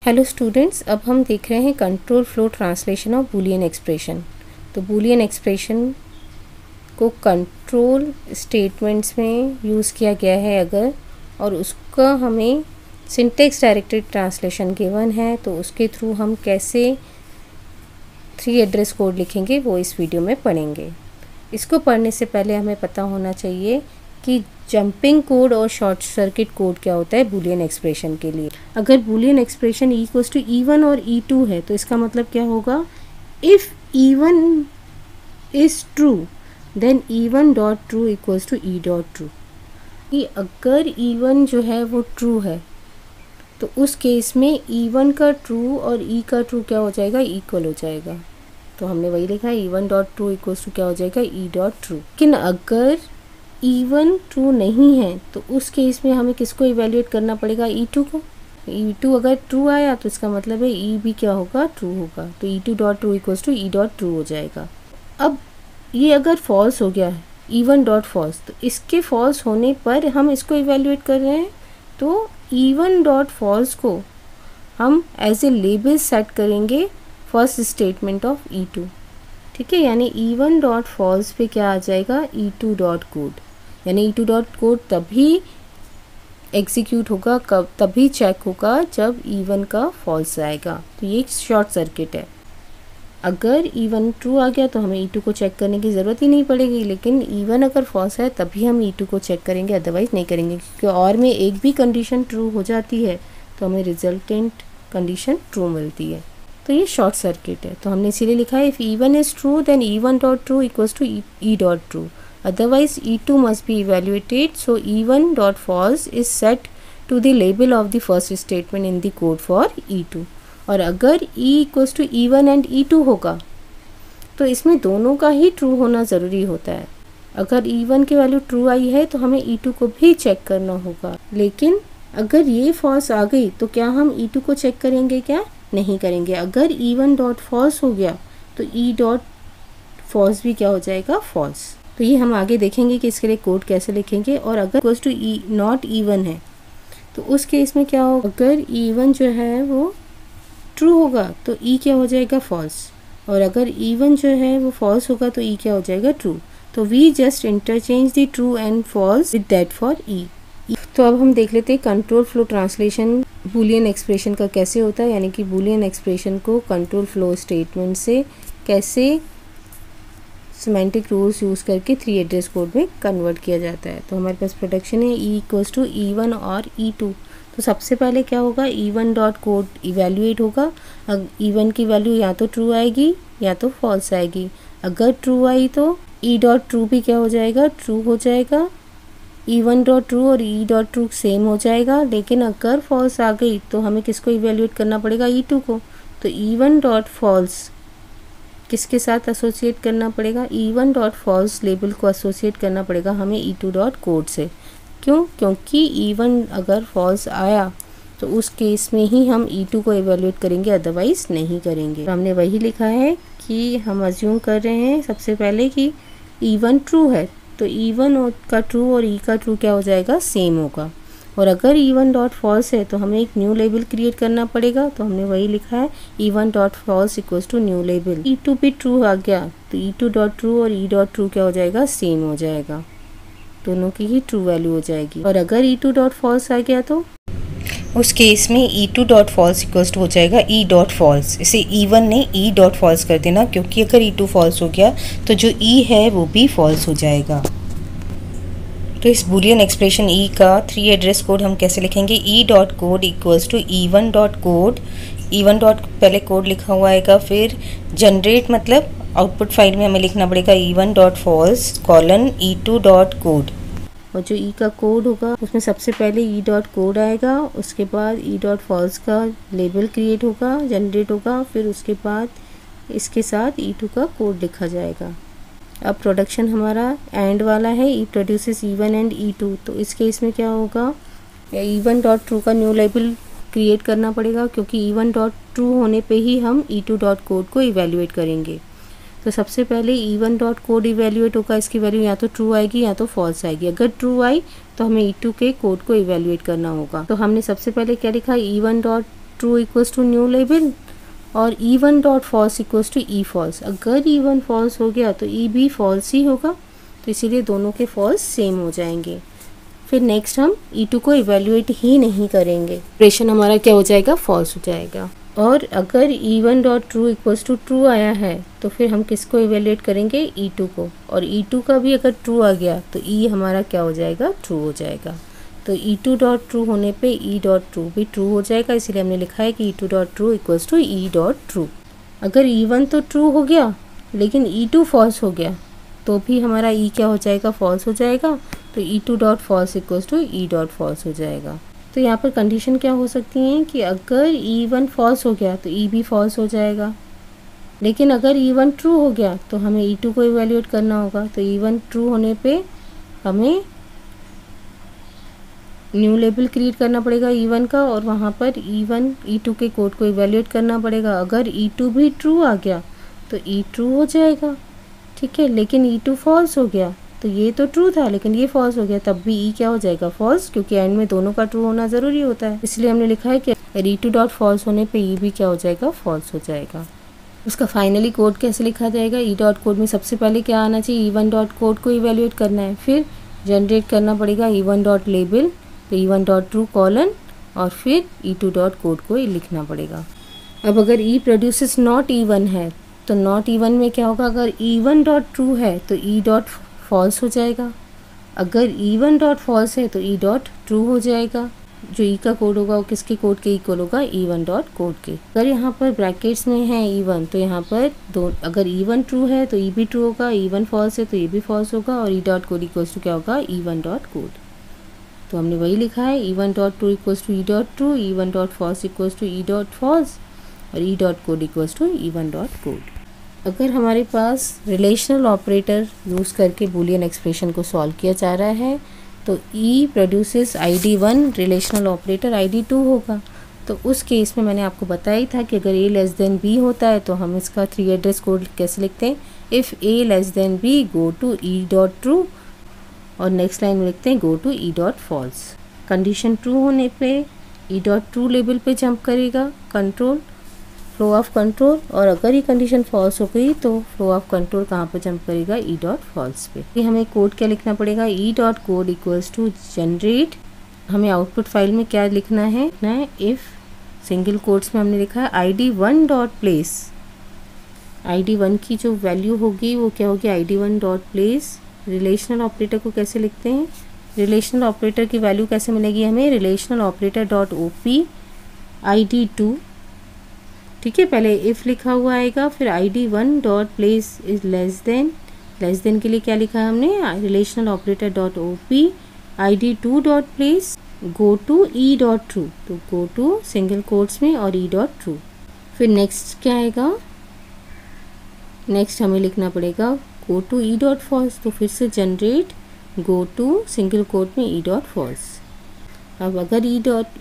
Hello students, अब हम देख रहे हैं control flow translation of Boolean expression. तो बूलियन एक्सप्रेशन को कंट्रोल स्टेटमेंट्स में यूज़ किया गया है अगर, और उसका हमें सिंटेक्स डायरेक्टेड ट्रांसलेशन गिवन है, तो उसके थ्रू हम कैसे 3 एड्रेस कोड लिखेंगे वो इस वीडियो में पढ़ेंगे। इसको पढ़ने से पहले हमें पता होना चाहिए कि जंपिंग कोड और शॉर्ट सर्किट कोड क्या होता है बूलियन एक्सप्रेशन के लिए। अगर Boolean expression equals to E1 और E2 है तो इसका मतलब क्या होगा, if E1 is true then E1 dot true equals to E dot true. कि अगर E1 जो है वो ट्रू है तो उस केस में E1 का ट्रू और E का ट्रू क्या हो जाएगा, इक्वल हो जाएगा। तो हमने वही लिखा है, E1 dot true equals to क्या हो जाएगा, E डॉट ट्रू। लेकिन अगर E1 ट्रू नहीं है तो उस केस में हमें किसको इवेल्युएट करना पड़ेगा, E2 को। E2 अगर ट्रू आया तो इसका मतलब है E भी क्या होगा, ट्रू होगा। तो E2 dot true equals to E dot true हो जाएगा। अब ये अगर फॉल्स हो गया है, E1 डॉट फॉल्स, तो इसके फॉल्स होने पर हम इसको इवेल्युएट कर रहे हैं, तो E1 डॉट फॉल्स को हम एज ए लेबल सेट करेंगे फर्स्ट स्टेटमेंट ऑफ E2। ठीक है, यानी E1 डॉट फॉल्स पे क्या आ जाएगा, E2 डॉट कोड। यानी E2 डॉट कोड तभी एग्जीक्यूट होगा, कब, तभी चेक होगा जब E1 का फॉल्स आएगा। तो ये शॉर्ट सर्किट है। अगर E1 ट्रू आ गया तो हमें E2 को चेक करने की ज़रूरत ही नहीं पड़ेगी, लेकिन E1 अगर फॉल्स है तभी हम E2 को चेक करेंगे, अदरवाइज़ नहीं करेंगे। क्योंकि और में एक भी कंडीशन ट्रू हो जाती है तो हमें रिजल्टेंट कंडीशन ट्रू मिलती है। तो ये शॉर्ट सर्किट है। तो हमने इसीलिए लिखा है, if E1 is true then E1 dot true equals to E dot true, otherwise E2 must be evaluated, so E1 dot false is set to the label of the first statement in the code for E2। और अगर E equals to E1 and E2 होगा तो इसमें दोनों का ही true होना ज़रूरी होता है। अगर E1 की वैल्यू ट्रू आई है तो हमें E2 को भी चेक करना होगा, लेकिन अगर ये फॉल्स आ गई तो क्या हम E2 को चेक करेंगे, क्या नहीं करेंगे। अगर E1 डॉट फॉल्स हो गया तो E डॉट फॉल्स भी क्या हो जाएगा, फॉल्स। तो ये हम आगे देखेंगे कि इसके लिए कोड कैसे लिखेंगे। और अगर equals to E not E1 है तो उस केस में क्या होगा, अगर E1 जो है वो ट्रू होगा तो E क्या हो जाएगा, फॉल्स। और अगर E1 जो है वो फॉल्स होगा तो E क्या हो जाएगा, ट्रू। तो we just interchange the true and false with that for E। तो अब हम देख लेते हैं control flow translation boolean expression का कैसे होता है, यानी कि बूलियन एक्सप्रेशन को कंट्रोल फ्लो स्टेटमेंट से कैसे सिमेंटिक रूल्स यूज़ करके 3 एड्रेस कोड में कन्वर्ट किया जाता है। तो हमारे पास प्रोडक्शन है E इक्वल्स टू E1 और E2। तो सबसे पहले क्या होगा, E1 डॉट कोड इवेल्युएट होगा। E1 की वैल्यू या तो ट्रू आएगी या तो फॉल्स आएगी। अगर ट्रू आई तो E डॉट ट्रू भी क्या हो जाएगा, ट्रू हो जाएगा। E1 डॉट ट्रू और E डॉट ट्रू सेम हो जाएगा। लेकिन अगर फॉल्स आ गई तो हमें किसको इवेल्युएट करना पड़ेगा, E2 को। तो E1 डॉट फॉल्स किसके साथ एसोसिएट करना पड़ेगा, E1 डॉट फॉल्स लेबल को एसोसिएट करना पड़ेगा हमें E2 डॉट कोड से। क्यों, क्योंकि E1 अगर फॉल्स आया तो उस केस में ही हम E2 को इवेल्युएट करेंगे, अदरवाइज़ नहीं करेंगे। तो हमने वही लिखा है कि हम अज्यूम कर रहे हैं सबसे पहले कि E1 ट्रू है, तो E1 का ट्रू और E का ट्रू क्या हो जाएगा, सेम होगा। और अगर E1 डॉट फॉल्स है तो हमें एक न्यू लेबल क्रिएट करना पड़ेगा। तो हमने वही लिखा है, E1 dot false equals to new label. E2 भी ट्रू आ गया तो E2 डॉट ट्रू और E डॉट ट्रू क्या हो जाएगा, सेम हो जाएगा। दोनों की ही ट्रू वैल्यू हो जाएगी। और अगर E2 डॉट फॉल्स आ गया तो उस केस में E2 dot false equals to हो जाएगा E डॉट फॉल्स। इसे E1 ने E डॉट फॉल्स कर देना, क्योंकि अगर E2 फॉल्स हो गया तो जो E है वो भी फॉल्स हो जाएगा। तो इस बूलियन एक्सप्रेशन E का 3 एड्रेस कोड हम कैसे लिखेंगे, E dot code equals to E1 dot code. E1 dot पहले कोड लिखा हुआ आएगा, फिर जनरेट मतलब आउटपुट फाइल में हमें लिखना पड़ेगा E1 dot false colon E2 dot code. और जो E का कोड होगा उसमें सबसे पहले E डॉट कोड आएगा, उसके बाद E डॉट फॉल्स का लेबल क्रिएट होगा, जनरेट होगा, फिर उसके बाद इसके साथ E2 का कोड लिखा जाएगा। अब प्रोडक्शन हमारा एंड वाला है, E produces E1 and E2। तो इस केस में क्या होगा, E1 डॉट ट्रू का न्यू लेबल क्रिएट करना पड़ेगा, क्योंकि E1 डॉट ट्रू होने पे ही हम E2 डॉट कोड को इवेल्युएट करेंगे। तो सबसे पहले E1 डॉट कोड इवेल्युएट होगा, इसकी वैल्यू या तो ट्रू आएगी या तो फॉल्स आएगी। अगर ट्रू आई तो हमें E2 के कोड को इवेल्युएट करना होगा। तो हमने सबसे पहले क्या लिखा, E1 dot true equals to new label और E1 dot false equals to E false. अगर E1 फॉल्स हो गया तो ई भी फॉल्स ही होगा, तो इसीलिए दोनों के फॉल्स सेम हो जाएंगे। फिर नेक्स्ट हम E2 को इवेल्युएट ही नहीं करेंगे, ऑपरेशन हमारा क्या हो जाएगा, फॉल्स हो जाएगा। और अगर E1 dot true equals to true आया है तो फिर हम किसको इवेल्युएट करेंगे, E2 को, और E2 का भी अगर ट्रू आ गया तो E हमारा क्या हो जाएगा, ट्रू हो जाएगा। तो E2 डॉट ट्रू होने पे E डॉट ट्रू भी ट्रू हो जाएगा, इसीलिए हमने लिखा है कि E2 dot true equals to E dot true. अगर E1 तो ट्रू हो गया लेकिन E2 फॉल्स हो गया तो भी हमारा E क्या हो जाएगा, फॉल्स हो जाएगा। तो E2 dot false equals to E dot false हो जाएगा। तो यहाँ पर कंडीशन क्या हो सकती है कि अगर E1 फॉल्स हो गया तो E भी फॉल्स हो जाएगा, लेकिन अगर E1 ट्रू हो गया तो हमें E2 को इवेल्युएट करना होगा। तो E1 ट्रू होने पे हमें न्यू लेबल क्रिएट करना पड़ेगा E1 का, और वहाँ पर E1 E2 के कोड को इवेल्युएट करना पड़ेगा। अगर E2 भी ट्रू आ गया तो E ट्रू हो जाएगा, ठीक है, लेकिन E2 फॉल्स हो गया तो ये तो ट्रू था लेकिन ये फॉल्स हो गया, तब भी E क्या हो जाएगा, फॉल्स, क्योंकि एंड में दोनों का ट्रू होना ज़रूरी होता है। इसलिए हमने लिखा है कि E2 डॉट फॉल्स होने पे E भी क्या हो जाएगा, फॉल्स हो जाएगा। उसका फाइनली कोड कैसे लिखा जाएगा, E डॉट कोड में सबसे पहले क्या आना चाहिए, E1 डॉट कोड को इवेल्युएट करना है, फिर जनरेट करना पड़ेगा E1 डॉट लेबल, तो E1 डॉट ट्रू कॉलन, और फिर E2 डॉट कोड को लिखना पड़ेगा। अब अगर E प्रोड्यूसेस नॉट E1 है तो नॉट E1 में क्या होगा, अगर E1 डॉट ट्रू है तो E डॉट फॉल्स हो जाएगा, अगर E1 डॉट फॉल्स है तो E डॉट ट्रू हो जाएगा। जो E का कोड होगा वो किसके कोड के इक्वल होगा, E1 डॉट कोड के। अगर यहाँ पर ब्रैकेट्स में है E1 तो यहाँ पर दो, अगर E1 ट्रू है तो E भी ट्रू होगा, E1 फॉल्स है तो E भी फॉल्स होगा, और E dot code equals to क्या होगा, E1 डॉट कोड। तो हमने वही लिखा है, E1 dot true equals to E dot true, E1 dot false equals to E dot false, और E dot code equals to E1 dot code. अगर हमारे पास रिलेशनल ऑपरेटर यूज़ करके बूलियन एक्सप्रेशन को सॉल्व किया जा रहा है तो E produces ID1 relational operator ID2 होगा। तो उस केस में मैंने आपको बताया ही था कि अगर A लेस देन B होता है तो हम इसका 3 एड्रेस कोड कैसे लिखते हैं, if A less than B go to E dot true, और नेक्स्ट लाइन में लिखते हैं go to E dot false. Condition true होने पे E डॉट ट्रू लेबल पे जंप करेगा कंट्रोल, फ्लो ऑफ कंट्रोल, और अगर ये कंडीशन फॉल्स हो गई तो फ्लो ऑफ कंट्रोल कहाँ पर जंप करेगा, E डॉट फॉल्स पे। ये हमें कोड क्या लिखना पड़ेगा, E dot code equals to generate, हमें आउटपुट फाइल में क्या लिखना है, इफ़ सिंगल कोट्स में हमने लिखा है ID1 डॉट प्लेस, ID1 की जो वैल्यू होगी वो क्या होगी, ID1 dot place. Relational operator को कैसे लिखते हैं, रिलेशनल ऑपरेटर की वैल्यू कैसे मिलेगी हमें, relational operator dot OP ID2, ठीक है, पहले इफ़ लिखा हुआ आएगा, फिर ID1 dot place is less than के लिए क्या लिखा है हमने, relational operator dot OP ID2 dot place go to E dot true, तो गो टू सिंगल कोट्स में और E डॉट ट्रू। फिर नेक्स्ट क्या आएगा, नेक्स्ट हमें लिखना पड़ेगा go to E dot false, तो फिर से generate go to single quote में E डॉट फॉल्स। अब अगर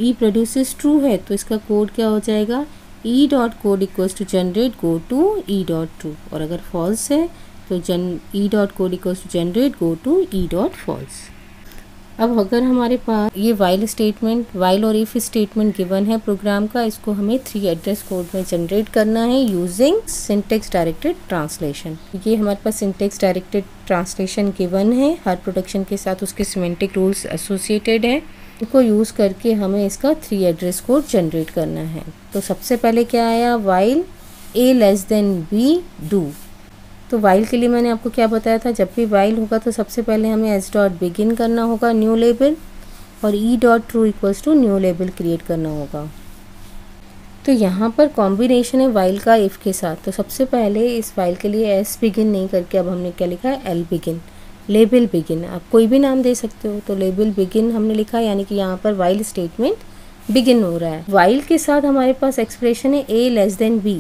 E प्रोड्यूसेस ट्रू है तो इसका कोड क्या हो जाएगा, E dot code equals to generate go to E dot true, और अगर फॉल्स है तो E dot code equals to generate go to E dot false. अब अगर हमारे पास ये वाइल और इफ स्टेटमेंट गिवन है प्रोग्राम का, इसको हमें 3 एड्रेस कोड में जनरेट करना है यूजिंग सिंटेक्स डायरेक्टेड ट्रांसलेशन। ये हमारे पास सिंटेक्स डायरेक्टेड ट्रांसलेशन गिवन है, हर प्रोडक्शन के साथ उसके सिमेंटिक रूल्स एसोसिएटेड है, इनको यूज़ करके हमें इसका 3 एड्रेस कोड जनरेट करना है। तो सबसे पहले क्या आया, while A less than B do. तो वाइल के लिए मैंने आपको क्या बताया था, जब भी वाइल होगा तो सबसे पहले हमें एस डॉट बिगिन करना होगा न्यू लेबल, और E dot true equals to new label create करना होगा। तो यहाँ पर कॉम्बिनेशन है वाइल का इफ़ के साथ, तो सबसे पहले इस वाइल के लिए एस बिगिन नहीं करके अब हमने क्या लिखा है, L बिगिन, लेबल बिगिन, आप कोई भी नाम दे सकते हो। तो लेबल बिगिन हमने लिखा, यानी कि यहाँ पर वाइल स्टेटमेंट बिगिन हो रहा है। वाइल के साथ हमारे पास एक्सप्रेशन है A लेस देन B,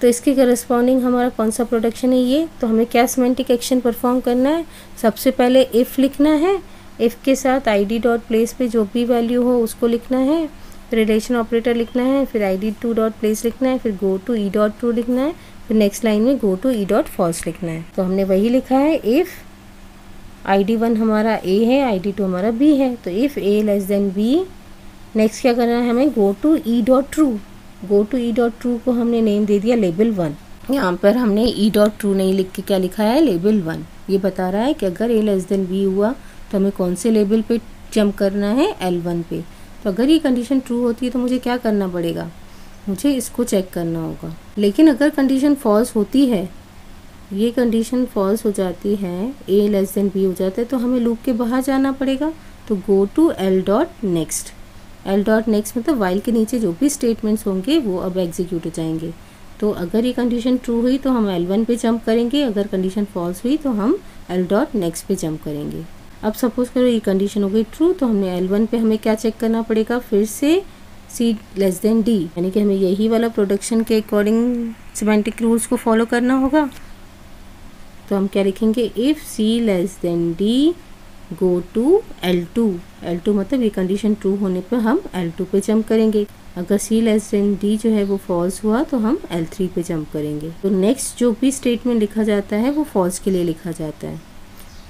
तो इसके करस्पॉन्डिंग हमारा कौन सा प्रोडक्शन है ये, तो हमें क्या सिमेंटिक एक्शन परफॉर्म करना है, सबसे पहले इफ़ लिखना है, इफ़ के साथ ID डॉट प्लेस पे जो भी वैल्यू हो उसको लिखना है, फिर रिलेशन ऑपरेटर लिखना है, फिर ID2 डॉट प्लेस लिखना है, फिर go to E dot true लिखना है, फिर नेक्स्ट लाइन में go to E dot false लिखना है। तो हमने वही लिखा है, इफ़ ID1 हमारा A है, ID2 हमारा B है, तो if A less than B, next क्या करना है हमें, go to E dot true, go to E dot true को हमने नेम दे दिया लेबल 1। यहाँ पर हमने ई डॉट ट्रू नहीं लिख के क्या लिखा है, लेबल 1। ये बता रहा है कि अगर ए लेस देन बी हुआ तो हमें कौन से लेबल पे जंप करना है, L1 पे। तो अगर ये कंडीशन ट्रू होती है तो मुझे क्या करना पड़ेगा, मुझे इसको चेक करना होगा। लेकिन अगर कंडीशन फॉल्स होती है, ये कंडीशन फॉल्स हो जाती है, ए लेस देन बी हो जाता है, तो हमें लूप के बाहर जाना पड़ेगा। तो go to L dot next. L dot next मतलब वाइल के नीचे जो भी स्टेटमेंट्स होंगे वो अब एग्जीक्यूट हो जाएंगे। तो अगर ये कंडीशन ट्रू हुई तो हम L1 पे जंप करेंगे, अगर कंडीशन फॉल्स हुई तो हम एल डॉट नेक्स्ट पे जंप करेंगे। अब सपोज करो ये कंडीशन हो गई ट्रू, तो हमने L1 पे हमें क्या चेक करना पड़ेगा, फिर से C लेस देन D, यानी कि हमें यही वाला प्रोडक्शन के अकॉर्डिंग सिमेंटिक रूल्स को फॉलो करना होगा। तो हम क्या लिखेंगे, if C less than D go to L2। L2 मतलब ये कंडीशन ट्रू होने पर हम L2 पे जंप करेंगे। अगर C लेस देन D जो है वो फॉल्स हुआ तो हम L3 पे जंप करेंगे। तो नेक्स्ट जो भी स्टेटमेंट लिखा जाता है वो फॉल्स के लिए लिखा जाता है।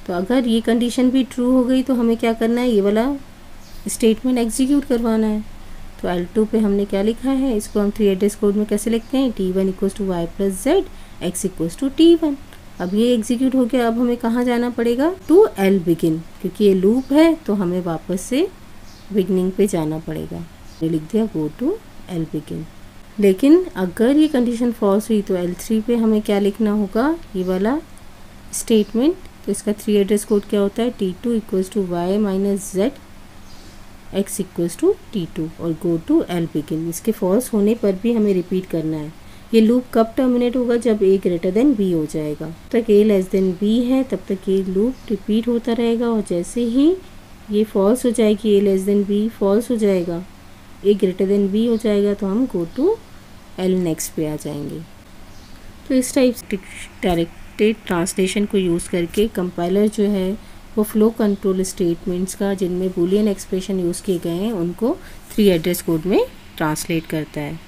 तो अगर ये कंडीशन भी ट्रू हो गई तो हमें क्या करना है, ये वाला स्टेटमेंट एग्जीक्यूट करवाना है। तो L2 पे हमने क्या लिखा है, इसको हम 3 एड्रेस कोड में कैसे लिखते हैं, T1 equals to Y plus Z X equals to T1। अब ये एग्जीक्यूट हो गया। अब हमें कहाँ जाना पड़ेगा, टू एल बिगिन, क्योंकि ये लूप है तो हमें वापस से बिगनिंग पे जाना पड़ेगा। ये लिख दिया गो टू एल बिगिन। लेकिन अगर ये कंडीशन फॉल्स हुई तो L3 पे हमें क्या लिखना होगा, ये वाला स्टेटमेंट। तो इसका 3 एड्रेस कोड क्या होता है, T2 equals to Y minus Z X equals to T2 और गो टू एल बिगिन। इसके फॉल्स होने पर भी हमें रिपीट करना है। ये लूप कब टर्मिनेट होगा, जब a ग्रेटर देन b हो जाएगा। तब तक a लेस देन b है तब तक ये लूप रिपीट होता रहेगा, और जैसे ही ये फॉल्स हो जाएगी, a less than b false हो जाएगा, a ग्रेटर देन b हो जाएगा, तो हम गो टू एल नेक्स्ट पे आ जाएंगे। तो इस टाइप से डायरेक्टेड ट्रांसलेशन को यूज़ करके कंपाइलर जो है वो फ्लो कंट्रोल स्टेटमेंट्स का जिनमें बूलियन एक्सप्रेशन यूज़ किए गए हैं उनको 3 एड्रेस कोड में ट्रांसलेट करता है।